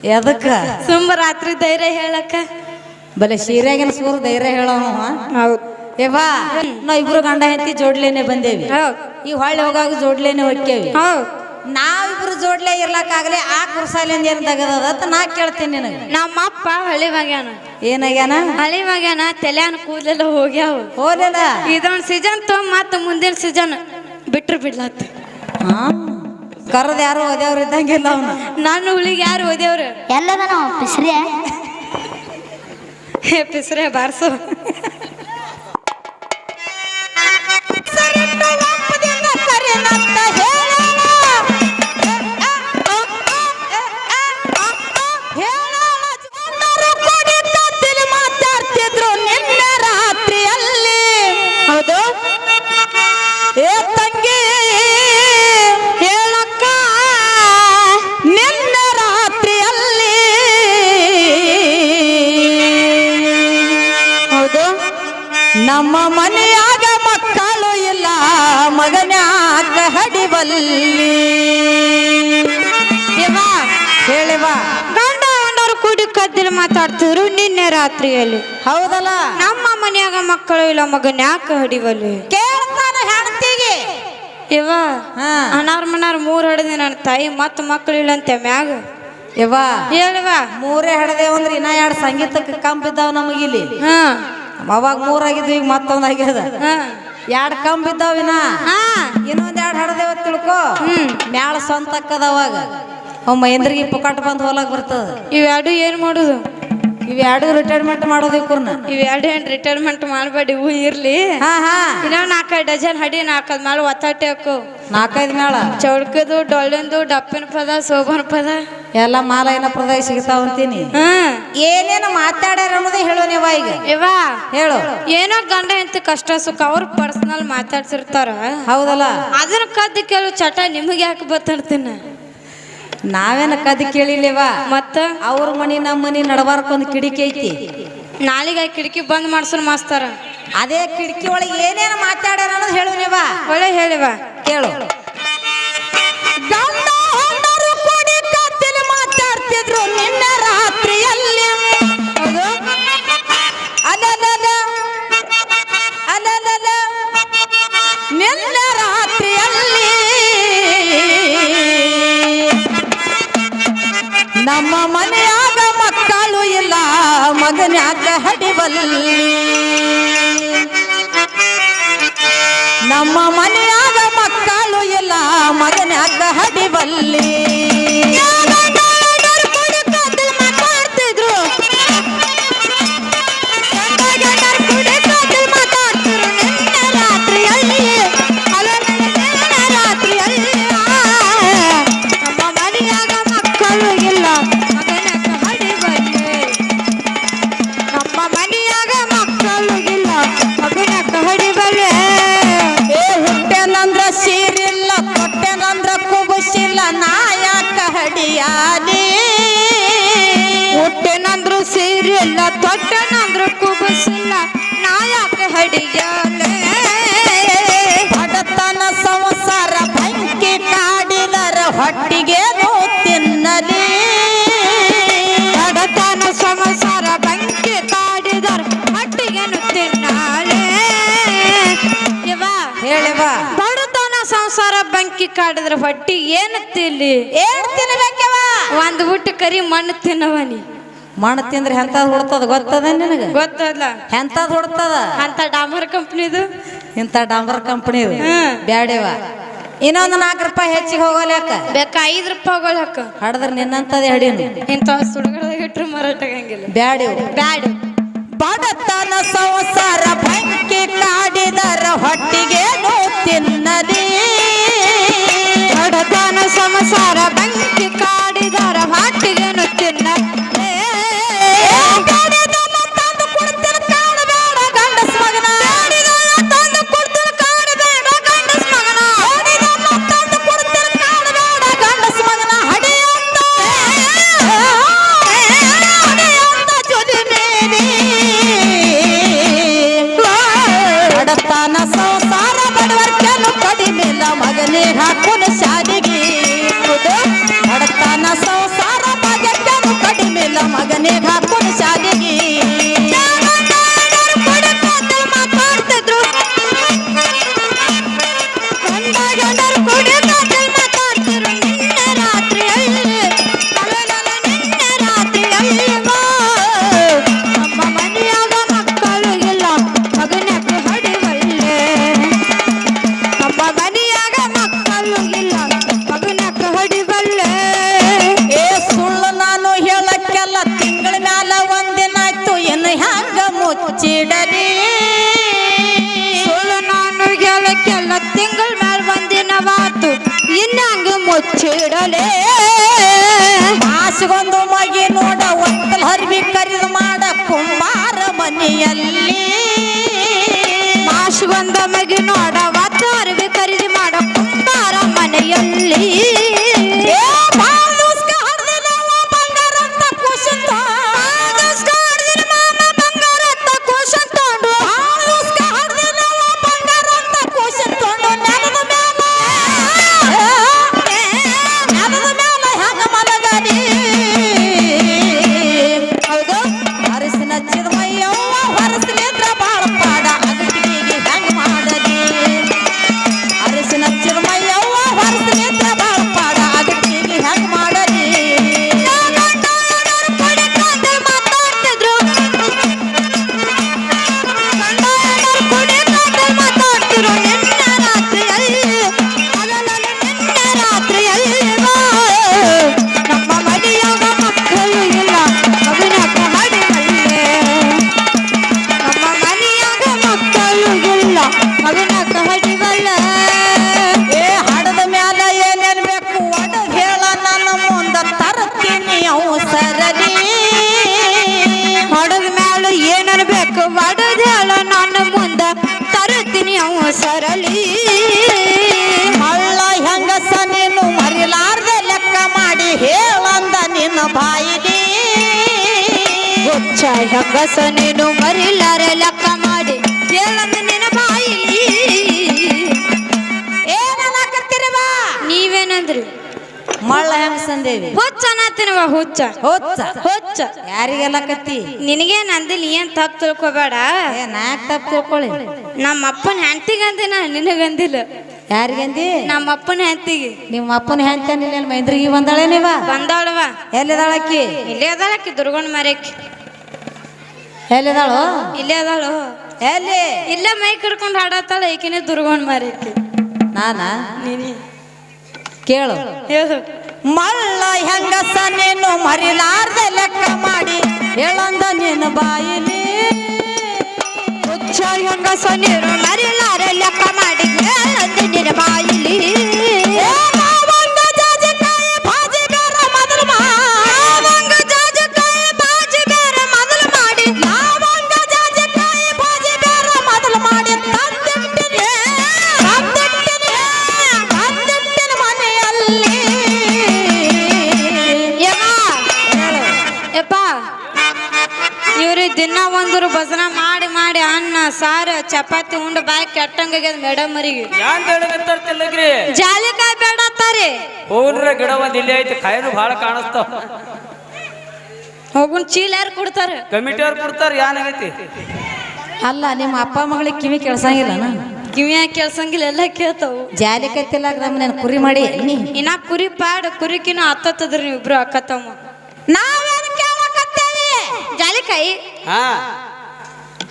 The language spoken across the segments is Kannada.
ಎದಕ್ಕ ಸುಮ್ಮ ರಾತ್ರಿ ಧೈರ್ಯ ಹೇಳಕ್ಕ ಬಲೆ ಸೀರೆಗಿನ ಸೂರು ಧೈರ್ಯ ಹೇಳೋಣ. ಹೌದು ಏವಾ ನಾವ್ ಇಬ್ರು ಗಂಡ ಹೆಂಡತಿ ಜೋಡ್ಲೇನೆ ಬಂದೇವಿ. ಈ ಹೊಳ್ಳಿ ಹೋಗಾಗ ಜೋಡ್ಲೇನೆ ಹೊಕ್ಕೇವಿ. ನಾವಿಬ್ರು ಜೋಡ್ಲೆ ಇರ್ಲಕ್ಕಾಗಲಿ ಆ ಕುರ್ಸಾಲಿಂದ ಏನ್ ತಗದದ ನಾ ಕೇಳ್ತೀನಿ ನಿನಗ. ನಮ್ಮಪ್ಪ ಹಳಿ ಮಗ್ಯಾನ ಏನಾಗ್ಯಾನ? ಹಳಿ ಮಗ್ಯಾನ ತಲೆಯನ್ ಕೂದಲೆಲ್ಲ ಹೋಗ್ಯಾವ. ಹೋಲಿಲ್ಲ ಇದೊಂದ್ ಸೀಸನ್ ಮತ್ತ ಮುಂದಿನ ಸೀಸನ್ ಬಿಟ್ರು ಬಿಡ್ಲತ್ತ. ಕರ್ದ ಯಾರು ಓದ್ಯಾವ್ರು ಇದ್ದಂಗಿಲ್ಲ ಅವನು. ನನ್ನ ಹುಳಿಗೆ ಯಾರು ಓದ್ಯವ್ರು ಎಲ್ಲದ ನಾವು ಪಿಸ್ರಿ ಪಿಸ್ರೆ ಬಾರ್ಸು ನಮ್ಮ ಮನೆಯಾಗ ಮಕ್ಕಳು ಇಲ್ಲ ಮಗನ್ಯಾಗ ಹಡಿವಲ್ಲಿ. ಹೇಳಿವಾ ಗಂಡ ಗಂಡವ್ರು ಕೂಡಿ ಕದ್ದಿಲ್ ಮಾತಾಡ್ತಿದ್ರು ನಿನ್ನೆ ರಾತ್ರಿಯಲ್ಲಿ. ಹೌದಲ್ಲ, ನಮ್ಮ ಮನೆಯಾಗ ಮಕ್ಕಳು ಇಲ್ಲ ಮಗನ್ ಯಾಕ ಹಡಿವಲ್ಲಿ ಕೇಳ್ತಾನ ಹೆಣ್ತಿಗೆ. ಇವ ಅನಾರ್ ಮನಾರ್ 3 ಹೊಡೆದಿ ನನ್ನ ತಾಯಿ ಮತ್ತ ಮಕ್ಕಳು ಇಲ್ಲ ಅಂತ ಮ್ಯಾಗ ಇವಾ ಹೇಳಿವ 3 ಹಡದೇವ್ ಅಂದ್ರೆ ಇನ್ನ 2 ಸಂಗೀತಕ್ಕೆ ಕಂಬಿದ್ದಾವ ನಮಗಿಲ್ಲಿ. ಅವಾಗ 3 ಆಗಿದ್ವಿ, ಈಗ ಮತ್ತೊಂದ್ ಆಗ್ಯದ. 2 ಕಂಬಿದ್ದಾವಿನ ಇನ್ನೊಂದ್ 2 ಹಡದೇವ ತಿಳ್ಕೊ. ಮ್ಯಾಳ ಸ್ವಂತ ಅಕ್ಕದ ಅವಾಗ ಮಹೇಂದ್ರಿಗೆ ಪುಕಾಟ್ ಬಂದ್ ಹೋಲಕ್ ಬರ್ತದ. ಇವೆರಡು ಏನ್ ಮಾಡುದು? ಇವೆರಡು ರಿಟೈರ್ಮೆಂಟ್ ಮಾಡೋದು. ಇವ್ರನ್ನ ಇವೆರಡು ಏನ್ ರಿಟೈರ್ಮೆಂಟ್ ಮಾಡ್ಬೇಡಿ, ಇವು ಇರ್ಲಿ. ಇನ್ನೂ 4 ಡಜನ್ ಹಡಿ 4 ಮೇಲೆ ಒತ್ತಾಟೆ ಹಾಕು. 4-5 ಮೇಳ ಚೌಡ್ಕದು ಡೊಳ್ಳಿಂದು ಡಪ್ಪಿನ ಪದ ಸೋಬನ ಪದ ಎಲ್ಲ ಮಾಲ ಏನ ಪ್ರದಾಯ ಸಿಗ್ತಾವ ಅಂತೀನಿ. ಏನೇನು ಮಾತಾಡ್ಯಾರ ಅನ್ನೋದೇ ಹೇಳೋ ನೀವ. ಈಗ ಇವಾ ಹೇಳು. ಏನೋ ಗಂಡ ಎಂತ ಕಷ್ಟ ಸುಖ ಅವ್ರ ಪರ್ಸನಲ್ ಮಾತಾಡ್ಸಿರ್ತಾರ. ಹೌದಲ್ಲ, ಅದನ್ನ ಕದ್ದು ಕೇಳು ಚಟ ನಿಮಗೆ ಯಾಕೆ ಬತ್ತಾಡ್ತೀನಿ. ನಾವೇನ ಕದಿ ಕೇಳಿಲ್ಲೇವಾ? ಮತ್ತ ಅವ್ರ ಮನಿ ನಮ್ಮ ಮನಿ ನಡಬಾರ್ಕೊಂದ್ ಕಿಡಿಕಿ ಐತಿ. ನಾಳಿಗೆ ಕಿಟಕಿ ಬಂದ್ ಮಾಡ್ಸೋರ್ ಮಾಸ್ತಾರ. ಅದೇ ಕಿಟಕಿ ಒಳಗೆ ಏನೇನು ಮಾತಾಡ್ಯಾರ ಅನ್ನೋದು ಹೇಳು ನೀವ. ಒಳ್ಳೆ ಹೇಳಿವ ಕೇಳು. ಗಂಡ ಹೆಂಡರು ಕೂಡಿ ಕತ್ತಿಲಿ ಮಾತಾಡ್ತಿದ್ರು ನಿನ್ನ ರಾತ್ರಿಯಲ್ಲಿ. ಹೌದು, ಅಲಲಲ ಅಲಲಲ ನಿನ್ನ ರಾತ್ರಿಯಲ್ಲಿ ನಮ್ಮ ಮನೆಯಾಗ ಮಕ್ಕಳು ಇಲ್ಲ ಮಗನ್ಯಾಗ ಹಡಿವಲ್ಲಿ. ನಮ್ಮ ಮನೆಯಾಗ ಮಕ್ಕಳು ಇಲ್ಲ ಮಗನ್ಯಾಗ ಹಡಿವಲ್ಲಿ. ಮಾತಾಡ್ತಿದ್ರು ನಿನ್ನ ರಾತ್ರಿಯಲ್ಲಿ ರಾತ್ರಿಯಲ್ಲಿ ನಮ್ಮ ಮನೆಯಾಗ ಮಕ್ಕಳು ಇಲ್ಲ ಮಗನ್ಯಾಗ ಹಡಿವಲ್ಲಿ. ನಮ್ಮ ಮನೆಯಾಗ ಮಕ್ಕಳು ಇಲ್ಲ ಮಗನ್ಯಾಗ ಹಡಿವಲ್ಲಿ. ಹುಟ್ಟೆನಂದ್ರ ಸೀರಿಲ್ಲ ಕೊಟ್ಟೆನಂದ್ರ ಕುಬುಸಿಲ್ಲ ನಾ ಯಾಕ ಹಡಿಯಾಲಿ. ಹುಟ್ಟೆನಂದ್ರು ಸೀರಿಲ್ಲ ತೊಟ್ಟೆನಂದ್ರು ಕುಬಸಿಲ್ಲ ನಾ ಯಾಕೆ ಹಡಿಯಾಲೆ. ಬಡತನ ಸಂಸಾರ ಬೆಂಕಿ ಕಾಡಿದರ ಹೊಟ್ಟಿಗೆ ತಿನ್ನಲಿ. ಬಡತನ ಸಂಸಾರ ಬೆಂಕಿ ಕಾಡಿದರ ಹೊಟ್ಟಿಗೆ ತಿನ್ನಲೆ. ಹೇಳಿವ ಬಡತನ ಸಂಸಾರ ಬೆಂಕಿ ಕಾಡಿದ್ರ ಹೊಟ್ಟಿ ಏನು ತಿಲ್ಲಿ ಏನ್ ತಿನ್ಬೇಕವ? ಒಂದ್ ಬಿಟ್ಟು ಕರಿ ಮಣ್ಣು ತಿನ್ನವನಿ. ಮಣ್ಣು ತಿಂದ್ರೆ ಎಂತದ್ ಹುಡ್ತದ ಗೊತ್ತದ ನಿನಗ? ಗೊತ್ತಲ್ಲ ಎಂತದ್ ಹುಡ್ತದ? ಅಂತ ಡಾಂಬರ್ ಕಂಪ್ನಿದು ಇಂತ ಡಾಂಬರ್ ಕಂಪನಿ ಬ್ಯಾಡೇವ. ಇನ್ನೊಂದು 4 ರೂಪಾಯಿ ಹೆಚ್ಚಿಗೆ ಹೋಗಲ್ಯಾಕ ಬೇಕ 5 ರೂಪಾಯಿ ಹೋಗಲಕ್ಕ ಹಡದ್ರ ನಿನ್ನಂತದೇ ಹಡಿನು. ಇಂಥ ಸುಡುಗಡದಾಗ ಇಟ್ರು ಮರಾಟಗಂಗಿಲ್ಲ. ಬ್ಯಾಡೇವ ಬ್ಯಾಡ. ಬಡತನ ಸಂಸಾರ ಬೆಂಕಿ ಕಾಡಿದರ ಹೊಟ್ಟಿಗೆ ತಿನ್ನಲಿ. ಬಡತನ ಸಂಸಾರ ಬೆಂಕಿ ಕಾಡಿದರ ಹೊಟ್ಟಿಗೆ ತಿನ್ನಲಿ. ತಂದು ಕೊಡ್ತೀನಿ ಕಾಣಬೇಡ ಗಂಡಸ್ ಮಗನ. ತಂದು ಕೊಡ್ತೀನಿ ಕಾಣಬೇಡ ಗಂಡಸ್ ಮಗನ. ತಂದು ಕೊಡ್ತೀನಿ ಕಾಣಬೇಡ ಗಂಡಸ್ ಮಗನ. ಹಡಿಯಂತ ಜೊತೆ ಮೇರಿ ಬಡತನ ಸಂಸಾರ ಬಡವರ್ಕೆನು ಕಡಿಮೆ ಮನೆಗೆ ಹಾಕೊಂಡು ಶಾಲೆಗೆ ಮುಚ್ಚಿಡಲಿ ಸುಳ್ಳು ನಾನು ಗೆಳಕ್ಕೆಲ್ಲ ತಿಂಗಳ ಮ್ಯಾಲ ಒಂದಿನವಾತು ಇನ್ನಂಗ ಮುಚ್ಚಿಡಲೇ ಮಾಸಿಗೊಂದು ಮಗಿ ನೋಡ ಒತ್ತಲ್ ಹರಿವಿ ಖರೀದಿ ಮಾಡ ಕುಂಬಾರ ಮನೆಯಲ್ಲಿ ಮಾಸಿಗೊಂದ ಮಗಿ ನೋಡ ಒತ್ತ ಹರಿವಿ ಖರೀದಿ ಮಾಡ ಕುಂಬಾರ ಮನೆಯಲ್ಲಿ ಸರಳಿ ಮಳ್ಳ ಹೆಂಗಸ ನೀನು ಮರಿಲಾರ್ದೆ ಲೆಕ್ಕ ಮಾಡಿ ಹೇಳಂದ ನಿನ್ನ ಬಾಯಿಲಿ ಹುಚ್ಚ ಹೆಂಗಸ ನೀನು ಮರಿಲಾರೆ ಲೆಕ್ಕ ಮಾಡಿ ಹೇಳಂದ ನಿನ್ನ ಬಾಯಿಲಿ ಏನನ್ನಾಕತ್ತೀರವ ನೀವೇನಂದ್ರಿ ಮಳ್ಳ ಹೆಂಗಸಂದೇವಿ ಹುಚ್ಚ ಅನ್ನತ್ತೀನವ ಹುಚ್ಚ ಹುಚ್ಚ ಹುಚ್ಚ ಯಾರಿಗೆಲ್ಲ ಕತ್ತಿ ನಿನಗೇನ್ ಅಂದಿಲ್ಲ ಏನ್ ತಪ್ಪು ತಿಳ್ಕೊಬೇಡ ನಾಕ್ ತಪ್ಪು ತಿಳ್ಕೊಳ್ಳಿ ನಮ್ಮ ಅಪ್ಪನ ಹೆಂಡತಿಗೆ ಅಂದಿನ ನಿನಗಂದಿಲ್ಲ ಯಾರಿಗಂದಿ ನಮ್ಮ ಅಪ್ಪನ ಹೆಂಡತಿಗೆ ನಿಮ್ಮ ಅಪ್ಪನ ಹೆಂಡತಿ ನಿನ್ನ ಮೈಂದ್ರಿಗೆ ಬಂದಾಳೆ ನೀವ ಬಂದಾಳವ ಎಲ್ಲಿದಾಳಕ್ಕಿ ಇಲ್ಲೇ ಅದಾಳಕ್ಕಿ ದುರ್ಗೊಂಡ್ ಮಾರಕ್ಕಿ ಎಲ್ಲಿದಾಳು ಇಲ್ಲೇ ಅದಾಳು ಎಲ್ಲಿ ಇಲ್ಲೇ ಮೈ ಕಡ್ಕೊಂಡು ಹಾಡತ್ತಾಳ ಈಕಿನೇ ದುರ್ಗೊಂಡ್ ಮಾರಕ್ಕಿ ನಾನಾ ನೀನಿ ಕೇಳು ಹೇಳು ಮಳ್ಳ ಹೆಂಗಸ ನೀನು ಮರಿಲಾರ್ದೆ ಲೆಕ್ಕ ಮಾಡಿ ಹೇಳಂದ ನಿನ್ನ ಬಾಯಿಲಿ ಹುಚ್ಚ ಹೆಂಗಸ ನೀನು ಮರಿಲಾರೆ ಲೆಕ್ಕ ಮಾಡಿ ಹೇಳಂದ ನಿನ್ನ ಬಾಯಿಲಿ ದಿನ ಒಂದ್ರು ಭಜನ ಮಾಡಿ ಮಾಡಿ ಅನ್ನ ಸಾರು ಚಪಾತಿ ಉಂಡು ಬಾಯಿ ಕೆಟ್ಟಂಗಾಗ್ಯದ ಮೇಡಮ್ ಮರಿಗೆ ಜಾಲಿಕಾಯಿ ಬೇಡತ್ತಾರೆ ಹೋಗ್ರ ಗಿಡ ಒಂದ್ ಇಲ್ಲಿ ಐತಿ ಕಾಯಿನು ಬಹಳ ಕಾಣಿಸ್ತಾವ ಹೋಗುನ್ ಚೀಲ ಯಾರು ಕೊಡ್ತಾರ ಕಮಿಟಿ ಅವ್ರು ಕೊಡ್ತಾರ ಏನಾಗೈತಿ ಅಲ್ಲ ನಿಮ್ಮ ಅಪ್ಪ ಮಗಳಿಗೆ ಕಿವಿ ಕೇಳ್ಸಂಗಿಲ್ಲ ಕಿವಿಯ ಕೆಲ್ಸಂಗಿಲ್ಲ ಎಲ್ಲ ಕೇಳ್ತಾವು ಜಾಲಿ ಕತ್ತಿಲ್ಲ ನಮ್ಮನ್ನ ಕುರಿ ಮಾಡಿ ಇನ್ನ ಕುರಿ ಪಾಡ್ ಕುರಿಕಿನ ಹತ್ತತ್ತದ್ರಿ ನೀವು ಇಬ್ರು ಅಕ್ಕ ತಮ್ಮ ನಾವೇನು ಕೇಳಕತ್ತೇವಿ ಜಾಲಿಕಾಯಿ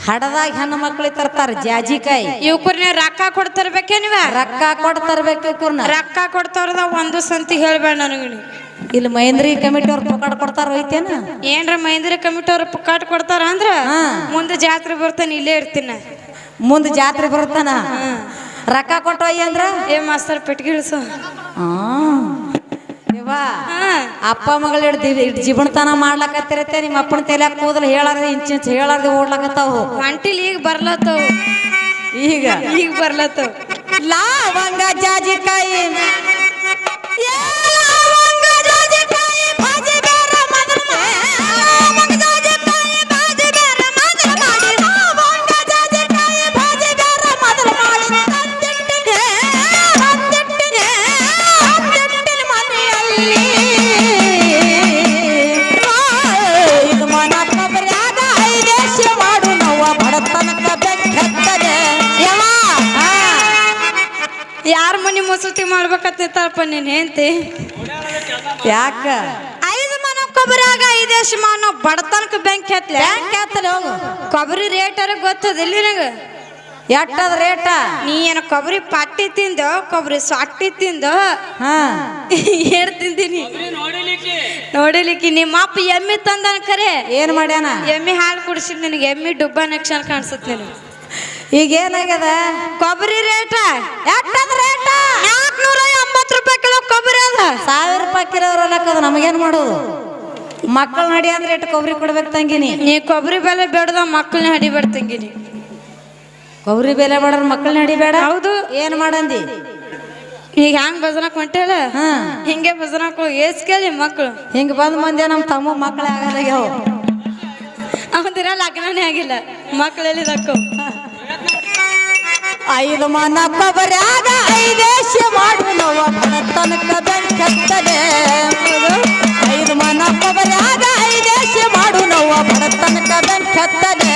ಹಡದಾಗ ಹೆಣ್ಣು ಮಕ್ಕಳಿಗೆ ತರ್ತಾರ ಜಾಜಿಕಾಯಿ ಇವ್ಕರ್ನ ರೊಕ್ಕ ಕೊಡ್ತರ್ಬೇಕೇ ನೀವ ರೊಕ್ಕ ಕೊಡ್ತರ್ಬೇಕು ರೊಕ್ಕ ಕೊಡ್ತಾರದ ಒಂದು ಸಂತಿ ಹೇಳ್ಬೇಡ ನನಗ ಇಲ್ಲಿ ಮಹೇಂದ್ರಿ ಕಮಿಟಿ ಅವ್ರು ಪುಕಾಡ್ ಕೊಡ್ತಾರ ಹೋಯ್ತೇನ ಏನ್ರ ಮಹೇಂದ್ರ ಕಮಿಟಿ ಅವ್ರು ಪುಕ್ಕಾಟ್ ಕೊಡ್ತಾರ ಅಂದ್ರ ಮುಂದೆ ಜಾತ್ರೆ ಬರ್ತಾನೆ ಇಲ್ಲೇ ಇರ್ತೀನ ಮುಂದೆ ಜಾತ್ರೆ ಬರುತ್ತಾನ ರೊಕ್ಕ ಕೊಟ್ಟೋಯ್ಯ ಅಂದ್ರ ಏ ಮಾಸ್ತರ್ ಪೆಟ್ಗಿಳ್ಸು ಅಪ್ಪ ಮಗಳು ಹಿಡ್ದು ಜೀವನತನ ಮಾಡ್ಲಕತ್ತಿರತ್ತೆ ನಿಮ್ಮ ಅಪ್ಪನ ತಲೆಯಾಗ ಕೂದಲು ಹೇಳಾರ್ದೆ ಇಂಚಿಂಚ್ ಹೇಳಾರ್ದೆ ಓಡ್ಲಕತ್ತಾವು ಹೊಂಟಿಲ್ ಈಗ ಬರ್ಲತ್ತವು ಈಗ ಬರ್ಲತ್ತವು ಲವಂಗ ಜಾಜಿಕಾಯಿ ಮಾಡ್ಬೇಕಂತ ನಿಂತಾಳಪ್ಪ ನೀನ್ ಹೆಂಡ್ತಿ. ಯಾಕ 5 ಮನ ಕೊಬ್ಬರಿಯಾಗ 5 ಮಾನ ಬಡತನಕ ಬೆಂಕಿ ಹತ್ಲೆ. ಬ್ಯಾಂಕ್ ಹತ್ತಲ್ಲ ಹೋಗು. ಕೊಬ್ಬರಿ ರೇಟರ ಗೊತ್ತದಿಲ್ಲ ನಿನಗ? ಎಟ್ಟದ ರೇಟ? ನೀ ಏನ ಕೊಬ್ಬರಿ ಪಟ್ಟಿ ತಿಂದು ಕೊಬ್ಬರಿ ಸೊಟ್ಟಿ ತಿಂದು ಹಾ ಏನ್ ತಿಂದಿನಿ ನೋಡಿಲಿಕ್ಕೆ. ನಿಮ್ಮ ಅಪ್ಪ ಎಮ್ಮಿ ತಂದನ ಖರೆ. ಏನ್ ಮಾಡ್ಯಾನ? ಎಮ್ಮಿ ಹಾಲು ಕುಡಿಸಿದ್ ನಿನಗೆ ಎಮ್ಮಿ ಡುಬ್ಬ ನಕ್ಷನ್ ಕಾಣಿಸುತ್ತೆ ನಿನಗೆ. ಈಗ ಏನಾಗ್ಯದ? ಕೊಬ್ಬರಿ ರೇಟ ಎಟ್ಟದ ರೇಟ? 480 ರೂಪಾಯಿ ಕಿಲೋ ಕೊಬ್ಬರಿ ಅದ. 1000 ರೂಪಾಯಿ ಕಿರೋರಲ್ಲಕ್ಕದ ನಮಗೇನ್ ಮಾಡೋದು? ಮಕ್ಕಳು ನಡಿ ಅಂದ್ರೆ ಎಷ್ಟು ಕೊಬ್ಬರಿ ಕೊಡ್ಬೇಕು ತಂಗಿನಿ? ನೀ ಕೊಬ್ಬರಿ ಬೆಲೆ ಬೇಡದ ಮಕ್ಕಳನ್ನ ಹಡಿಬೇಡ ತಂಗಿನಿ. ಕೊಬ್ಬರಿ ಬೆಲೆ ಬೇಡ್ರ ಮಕ್ಕಳನ್ನ ಹಿಡಿಬೇಡ. ಹೌದು. ಏನ್ ಮಾಡಂದಿ? ಈಗ ಹ್ಯಾಂಗ ಭಜನಕ್ ಹೊಂಟೇಳ ಹಿಂಗೆ ಭಜನಕ್ ಏಸ್ ಕೇಳಿ ಮಕ್ಕಳು ಹಿಂಗ ಬಂದ್ ಮಂದಿ ನಮ್ಮ ತಮ್ಮ ಮಕ್ಕಳೇ ಆಗದಾಗ್ಯಾವ. ಅವನಿರ ಲಗ್ನನೇ ಆಗಿಲ್ಲ, ಮಕ್ಕಳಲ್ಲಿ ದಕ್ಕು. 5 ಮನ ಕೊಬ್ಬರ್ಯಾಗ 5 ಮಾಡುವ ಬಡತನಕ ಬೆಂಕತ್ತದೆ. 5 ಮನ ಕೊಬ್ಬರ್ಯಾಗ 5 ಮಾಡು ನೋವ ಬಡತನಕ ಬೆಂಕತ್ತದೆ.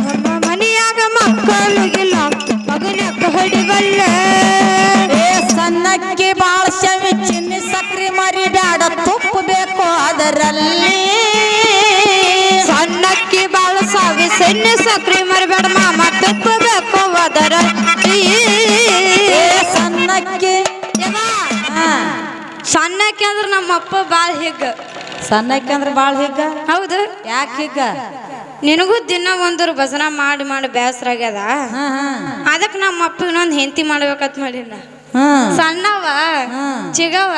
ನಮ್ಮ ಮನೆಯಾಗ ಮಕ್ಕಳಿಗಿಲ್ಲ ಮಗನಕ್ಕ ಹೊಡಿಬಲ್ಲ. ಸಣ್ಣಕ್ಕೆ ಬಾಳ ಶವಿ ಚಿನ್ನಿ ಸಕ್ರಿ ಮರಿ ಬ್ಯಾಡ ತುಪ್ಪ ಬೇಕು ಅದರಲ್ಲಿ. ಸಣ್ಣಕ್ಕಿ ಬಾಳ ಸಾವಿ ಸಣ್ಣ ಸಕ್ರಿ ಮರಿಬೇಡ ಮಾಮ ತುಪ್ಪ ಬೇಕು ಅದರಲ್ಲಿ. ಸಣ್ಣಕ್ಕೆ ಸಣ್ಣಕ್ಕಿ ಅಂದ್ರೆ ನಮ್ಮ ಅಪ್ಪ ಬಾಳ ಹಿಗ್ಗ. ಸಣ್ಣಕ್ಕೆ ಅಂದ್ರೆ ಬಾಳ ಹಿಗ್ಗ? ಹೌದು. ಯಾಕೆ ಹಿಗ್ಗ? ನಿನಗೂ ದಿನ ಒಂದೂರು ಭಜನ ಮಾಡಿ ಮಾಡಿ ಬೇಸರ ಆಗ್ಯದ. ಅದಕ್ಕೆ ನಮ್ಮ ಅಪ್ಪ ಇನ್ನೊಂದು ಹೆಂಡತಿ ಮಾಡ್ಬೇಕತ್ ಮಾಡಿನ. ಸಣ್ಣವ ಚಿಗವ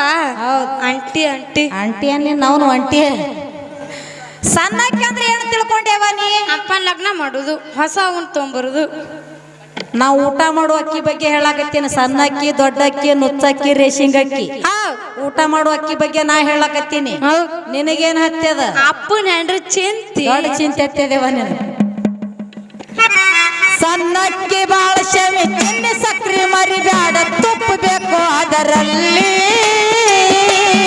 ಅಂಟಿ ಅಂಟಿ ಅಂಟಿ ಅನ್ನಿ ನಾವು ಅಂಟಿ. ಸಣ್ಣಕ್ಕೆ ಅಂದ್ರೆ ಏನು ತಿಳ್ಕೊಂಡೇವ ನೀ? ಅಪ್ಪನ ಲಗ್ನ ಮಾಡುದು, ಹೊಸ ಉಂಟು ತೊಂಬರುದು. ನಾವು ಊಟ ಮಾಡುವ ಅಕ್ಕಿ ಬಗ್ಗೆ ಹೇಳಕತ್ತೀನಿ. ಸಣ್ಣ ಅಕ್ಕಿ, ದೊಡ್ಡ ಅಕ್ಕಿ, ನುಚ್ಚಕ್ಕಿ, ರೇಷಿಂಗ್ ಅಕ್ಕಿ. ಊಟ ಮಾಡುವ ಅಕ್ಕಿ ಬಗ್ಗೆ ನಾ ಹೇಳಕತ್ತೀನಿ. ನಿನಗೇನ್ ಹತ್ಯದ? ಅಪ್ಪನ ಹೆಂಡ್ರಿ ಚಿಂತಿ ದೊಡ್ಡ ಚಿಂತೆ ಹತ್ಯದೇವ ನೀನು. ಸಣ್ಣಕ್ಕಿ ಬಾಳ ಶಮಿ ಚಿನ್ನಿ ಸಕ್ರಿ ಮರಿ ಬ್ಯಾಡ ತುಪ್ಪ ಬೇಕು ಅದರಲ್ಲಿ.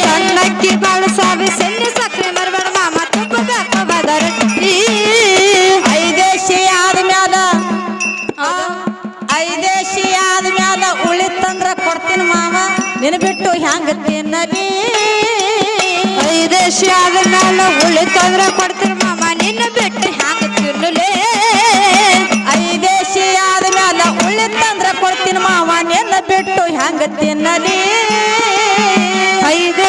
ಸಣ್ಣಕ್ಕಿ ಬಾಳ ಸಾವಿ ಸಣ್ಣ ಸಕ್ರೆ ಮರಿಬೇಡ ಮಾಮ ತುಪ್ಪ ಬೇಕು ಅದರಲ್ಲಿ. 5 ಆದ್ಮ್ಯಾಲ 5 ಆದ್ಮ್ಯಾಲ ಉಳಿತಂದ್ರ ಕೊಡ್ತೀನಿ ಮಾವ, ನಿನ್ ಬಿಟ್ಟು ಹ್ಯಾಂಗ ತಿನ್ನಲಿ. 5 ಆದ್ಮ್ಯಾಲ ಉಳಿತಂದ್ರ ಕೊಡ್ತೀನಿ ಮಾಮ, ನಿನ್ನ ಬಿಟ್ಟು ಹ್ಯಾಂಗ ತಿನ್ನಲೇ. 5 ಆದ್ಮ್ಯಾಲ ಉಳಿತಂದ್ರ ಕೊಡ್ತೀನಿ ಮಾವ, ನಿನ್ನ ಬಿಟ್ಟು ಹ್ಯಾಂಗ ತಿನ್ನಲಿ. 5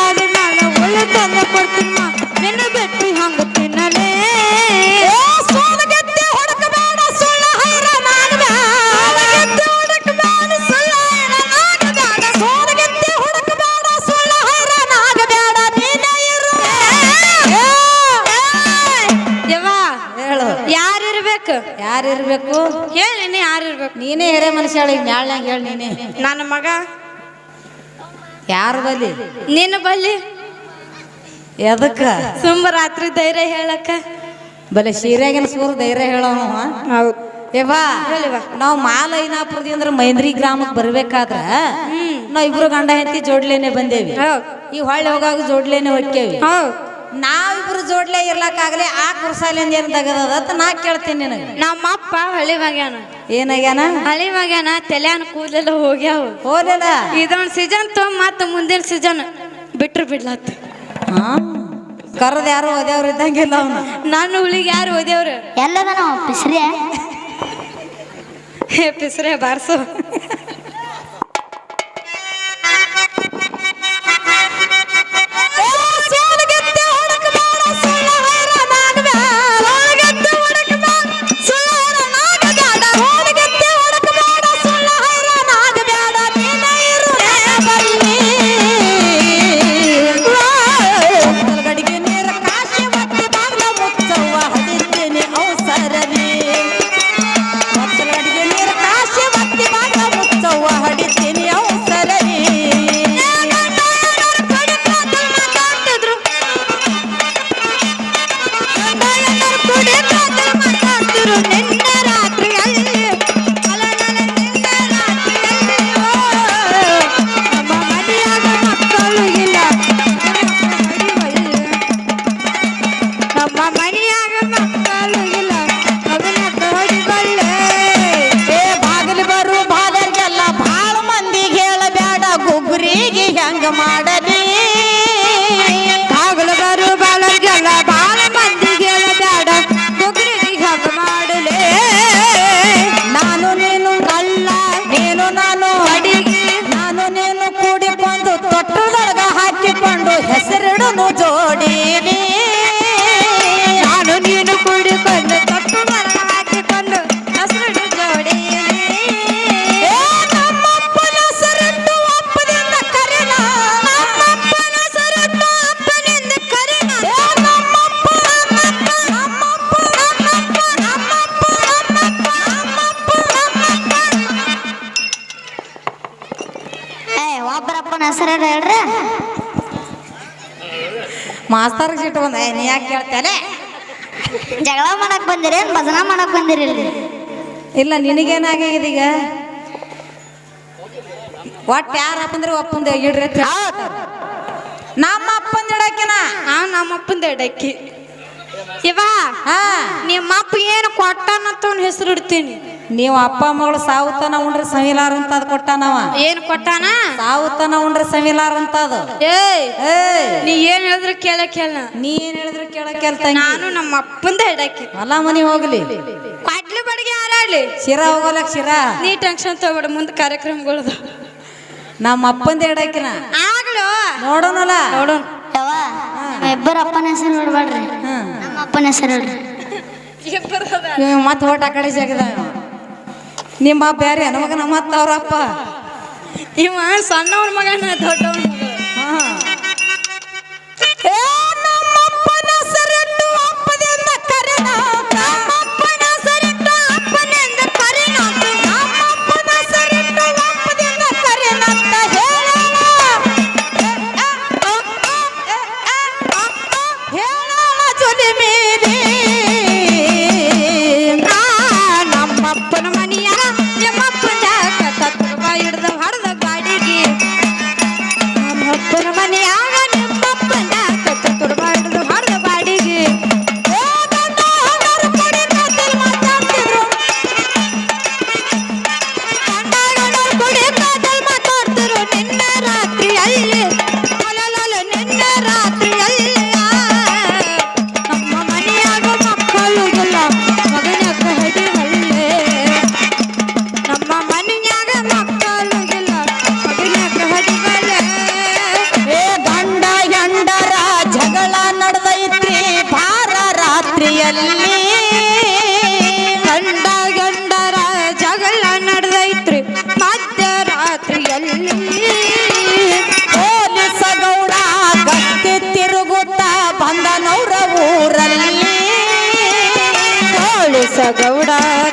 ಆದ್ಮ್ಯಾಲ ಉಳಿತಂದ್ರ ಕೊಡ್ತೀನಿ ಮಾಮ, ನಿನ್ನ ಬಿಟ್ಟು ಹ್ಯಾಂಗ ತಿನ್ನಲೇ. ಯಾರಿರ್ಬೇಕು ಹೇಳಿ? ನೀ ಯಾರಿರ್ಬೇಕು? ನೀನೇ ಹಿರೇ ಮನುಷ್ಯ. ಮ್ಯಾಳ್ನಾಗ ಹೇಳಿ ನೀನೇ. ನನ್ನ ಮಗ ಯಾರು ಬಲ್ಲಿ? ನಿನ್ನ ಬಲ್ಲಿ. ಎದಕ್ಕ? ಸುಮ್ಮ ರಾತ್ರಿ ಧೈರ್ಯ ಹೇಳಕ್ಕ. ಬಲೆ ಸೀರೆಗಿನ ಸೂರು ಧೈರ್ಯ ಹೇಳೋಣ. ಹೌದು. ಏವಾ ನಾವು ಮಾಲೈನಾಪುರದಿಂದ ಮೈಂದ್ರಿ ಗ್ರಾಮಕ್ಕೆ ಬರ್ಬೇಕಾದ್ರ ನಾವ್ ಇಬ್ರು ಗಂಡ ಹೆಂಡತಿ ಜೋಡ್ಲೇನೆ ಬಂದೇವಿ. ಈ ಹೊಳ್ಳಿ ಹೋಗಾಗ ಜೋಡ್ಲೇನೆ ಹೊಕ್ಕೇವಿ. ನಾವಿಬ್ರು ಜೋಡ್ಲೆ ಇರ್ಲಕ್ಕಾಗಲಿ ಆ ಕುರ್ಸಾಲಿಂದ ಏನ್ ತಗದದ ನಾ ಕೇಳ್ತೀನಿ ನಿನಗ. ನಮ್ಮ ಅಪ್ಪ ಹಳಿ ಮಗ್ಯಾನ. ಏನಾಗ್ಯಾನ? ಹಳಿ ಮಗ್ಯಾನ. ತಲೆಯನ್ ಕೂದಲೆಲ್ಲ ಹೋಗ್ಯಾವ. ಹೋಲಿಲ್ಲ. ಇದೊಂದು ಸೀಸನ್ ಮತ್ತ ಮುಂದಿನ ಸೀಸನ್ ಬಿಟ್ರು ಬಿಡ್ಲತ್ತ. ಕರದ ಯಾರು ಓದ್ಯಾವ್ರು ಇದ್ದಂಗಿಲ್ಲ ಅವನು. ನಾನು ಹುಳಿಗೆ ಯಾರು ಓದ್ಯವ್ರು? ಎಲ್ಲದ ನಾವು ಪಿಸ್ರಿ ಪಿಸ್ರೆ ಬಾರ್ಸು. ಅವಸರಲಿ ಹುಡುಗರಿಗೆ ಹೆಂಗ ಮಾಡಲಿ ಬಾಗಲು ಬರು ಬಾಳಗೆಲ್ಲ ಬಾಳ ಮಂದಿಗೆ ಬೇಡ ಹುಡುಗರಿಗೆ ಹೆಂಗ ಮಾಡಲೇ ನಾನು ನೀನು ಅಲ್ಲ ನೀನು ನಾನು ಅಡಿಗೆ ನಾನು ನೀನು ಕೂಡಿಕೊಂಡು ತೊಟ್ಟದೊಳಗ ಹಾಕಿಕೊಂಡು ಹೆಸರಿಡನು ಜೋಡಿಲಿ ನಾನು ನೀನು ಕೂಡಿಕೊಂಡು ತಪ್ಪು ಮರ ಹಾಕಿಕೊಂಡು ಹಸಿರು ಜೋಡಿ ನಮ್ಮಪ್ಪನ ಹೆಸರಿಟ್ಟು ಅಪ್ಪದಿಂದ ಕರೆನ ನಮ್ಮಪ್ಪನ ಸರಟ್ಟು ಅಪ್ಪನಿಂದ ಕರೆನ ಒಬ್ಬರಪ್ಪನ ಹೆಸರು ಹೇಳ್ರಿ ಮಾಸ್ತರ್ ಸಿಟ್ಟು ಬಂದ ನೀ ಯಾಕೆ ಕೇಳ್ತೇನೆ ಜಗಳ ಮಾಡಕ್ ಬಂದಿರಿ ಭಜನಾ ಮಾಡಕ್ ಬಂದಿರಿ ಇಲ್ಲ ನಿನಗೇನಾಗಿದೆ ಈಗ ಒಟ್ಟು ಯಾರ ಅಪ್ಪಂದ್ರೆ ಒಪ್ಪಂದೆ ಇಡ್ರಿ ಅಂತ ಹೇಳ್ತಾರೆ. ನಮ್ಮ ಅಪ್ಪಂದ ಇಡಕಿನ ನಮ್ಮ ಅಪ್ಪಂದ ಡಕ್ಕಿ ಇವ ಹಾ ನಿಮ್ಮ ಅಪ್ಪ ಏನು ಕೊಟ್ಟಾನಂತ ಅವ್ನ ಹೆಸರು ಇಡ್ತೀನಿ ನೀವು ಅಪ್ಪ ಮಗಳು ಸಾವುತನ ಉಂಡ್ರೆ ಸವಿಲಾರ ಅಂತ ಅದ್ ಕೊಟ್ಟಾನವ ಏನು ಕೊಟ್ಟಾನ ಸಾವುತನ ಉಂಡ್ರೆ ಸವಿಲಾರ ಅಂತ ಅದು ಏಯ್ ಏಯ್ ನೀ ಏನ್ ಹೇಳಿದ್ರು ಕೇಳ ನೀ ಏನ್ ಹೇಳಿದ್ರು ಕೇಳಕ್ಕೆಲ್ತ ನಾನು ನಮ್ಮ ಅಪ್ಪಂದ ಡಕ್ಕಿ ಹೊಲ ಮನಿ ಹೋಗ್ಲಿ ಕ್ವಾಟ್ಲಿ ಬಡಿಗೆ ಹಾರಾಡ್ಲಿ ಶಿರಾ ಹೋಗಲಕ್ ಶಿರಾ ನೀ ಟೆನ್ಷನ್ ತಗೋಬೇಡ ಮುಂದೆ ಕಾರ್ಯಕ್ರಮಗಳದ ನಮ್ಮ ಅಪ್ಪಂದ ಇಡಕಿನ ಆಗ್ಲೋ ನೋಡೋಣಲ್ಲ ನೋಡೋಣ ಯವ್ವ ಇಬ್ಬರು ಅಪ್ಪನ ಹೆಸರು ನೋಡ್ಬೇಡ್ರಿ ನಮ್ಮ ಅಪ್ಪನ ಹೆಸರು ಹೇಳ್ರಿ ಮತ್ತೆ ಓಟ್ ಆ ಕಡೆ ಜಾಗದ ನಿಮ್ಮ ಬೇರೆ ನಮಗನ ಮತ್ತ ಅವ್ರಪ್ಪ ಇವ ಸಣ್ಣವ್ರ ಮಗನ ದೊಡ್ಡವ್ರ ಮಗ ನಮ್ಮಪ್ಪನ ಹೆಸರಿಟ್ಟು ಅಪ್ಪದಿಂದ ಕರೆನ ನಮ್ಮಪ್ಪನ ಸರಿಟ್ಟು ಅಪ್ಪನಿಂದ ಕರೆನ ನಮ್ಮಪ್ಪನ ಹೆಸರಿಟ್ಟು ಅಪ್ಪದಿಂದ ಕರೆನಂತ ಹೇಳೋಣ ಜೊಲಿ ಮೀರಿ ನಮ್ಮಪ್ಪನ ಮನಿಯ ನಿಮ್ಮಪ್ಪನ ಕತ್ತರು ಹಿಡ್ದ ಹಡ್ದ ಗಾಡಿಗೆ ನಮ್ಮಪ್ಪನ ಮನೆಯಾಗ ನಿಮ್ಮಪ್ಪನ ಕತ್ತರು ಹಿಡ್ದು ಹಡ್ದ ಬಾಡಿಗೆ ಮಾತಾಡ್ತಿರು ನಿನ್ನ ರಾತ್ರಿಯಲ್ಲಿ ಅಲಲಲ ನಿನ್ನ ರಾತ್ರಿಯಲ್ಲಿ ನಮ್ಮ ಮನೆಯಾಗ ಮಕ್ಕಳು ಇಲ್ಲ ಮಗನಕ್ಕ ಹಡಿ ಹಳ್ಳೆ ನಮ್ಮ ಮನೆಯಾಗ ಮಕ್ಕಳು ಇಲ್ಲ ಮಗನಕ್ಕ ಹಡಿ ಹಳ್ಳೆ ಗಂಡ ಗಂಡರ ಜಗಳ ನಡೆದೈತ್ರಿ ಭಾರ ರಾತ್ರಿಯಲ್ಲಿ ಗಂಡ ಗಂಡರ ಜಗಳ ನಡೆದೈತ್ರಿ ಮಧ್ಯರಾತ್ರಿಯಲ್ಲಿ ಪೊಲೀಸ ಗೌಡ ಗಟ್ಟಿ ತಿರುಗುತ್ತಾ ಬಂದನವ್ರ ಊರಲ್ಲಿ ಪೊಲೀಸ ಗೌಡ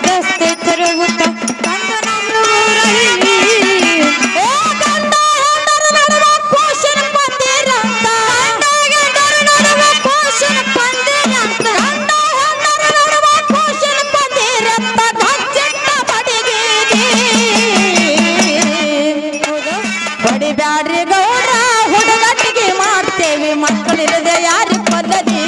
ಗಸ್ತಿ ತಿರುಗುತ್ತ ಬಂದ ನಮ್ಮ ಊರಲ್ಲಿ ಪೋಷಣ ಬಂದಿರಂತ ಪೋಷಣ ಬಂದಿರಂತ ಪೋಷಣ ಬಂದಿರಂತ ಗಜ್ಜೆಟ್ಟ ಬಡಿಗೇರಿ ಬಡಿಬ್ಯಾಡ್ರಿ ಗೌಡ ಹುಡುಗಟ್ಟಿಗೆ ಮಾಡ್ತೇವೆ ಮಕ್ಕಳಿಲ್ಲದೆ ಯಾರಿ ಪದ್ಧತಿ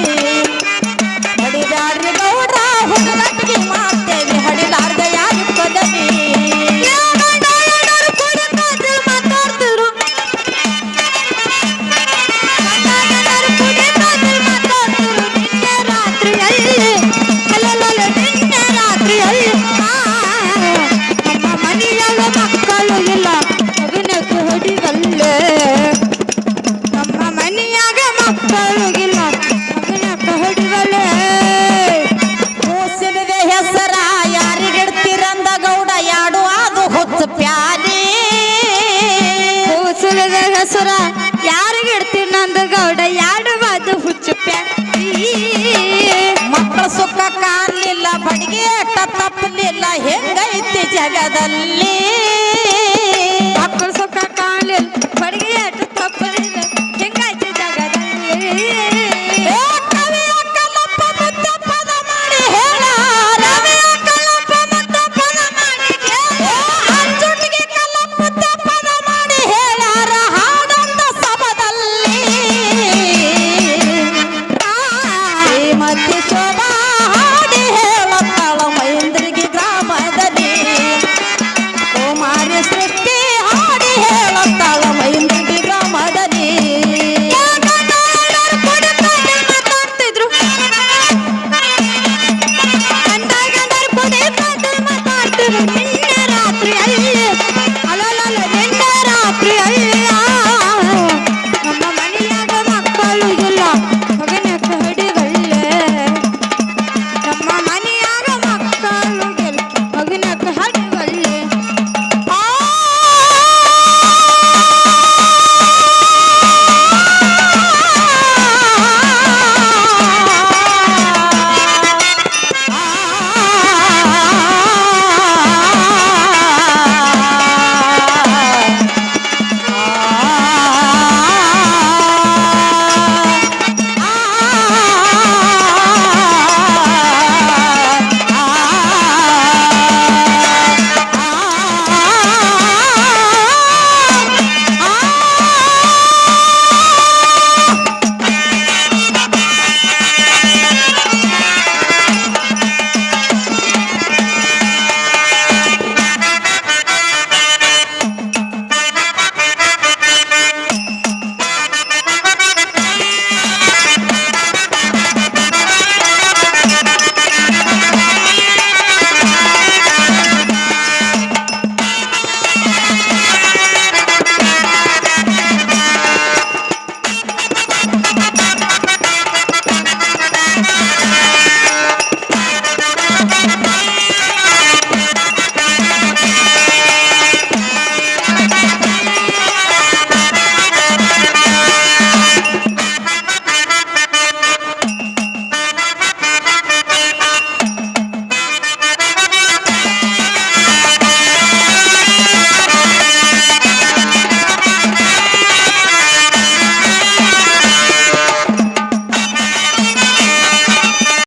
ಬಡಿಬ್ಯಾಡ್ರಿ ಗೌಡ ಹುಡುಗಟ್ಟಿಗೆ ಮಾಡ್ತೇವೆ ಹಡಿಲಾರ್ದ ಯಾರಿ ಪದ್ಧತಿ ಮಾತಾಡ್ತಿರು ನಿನ್ನೆ ರಾತ್ರಿಯಲ್ಲಿ ಅಲ್ಲಲ್ಲ ನಿನ್ನೆ ರಾತ್ರಿಯಲ್ಲಿ ನಮ್ಮ ಮನೆಯಾಗ ಮಕ್ಕಳು ಇಲ್ಲ ಮಗನಕ್ಕೆ ಹೊಡಿಗಲ್ಲೇ ನಮ್ಮ ಮನೆಯಾಗ ಮಕ್ಕಳು ಇಲ್ಲ ಮಗನಕ್ಕೆ ಹೊಡಿಗಲ್ಲೇ ಕೂಸಿನದೆ ಹೆಸರ ಯಾರಿಗಿಡ್ತಿರಂದ ಗೌಡ ಯಾಡು ಅದು ಹುಚ್ಚು ಪ್ಯಾಲಿ ಕೂಸುಲದ ಹೆಸರ ಯಾರಿಗೆ ಇಡ್ತೀನಿ ನಂದು ಗೌಡ ಯಾಡುವುದು ಹುಚ್ಚು ಪ್ಯಾಟಿ ಮಕ್ಕಳ ಸುಖ ಕಾಣಲಿಲ್ಲ ಬಡಿಗೆ ತಪ್ಪಲಿಲ್ಲ ಹೆಂಗೈತಿ ಜಗದಲ್ಲಿ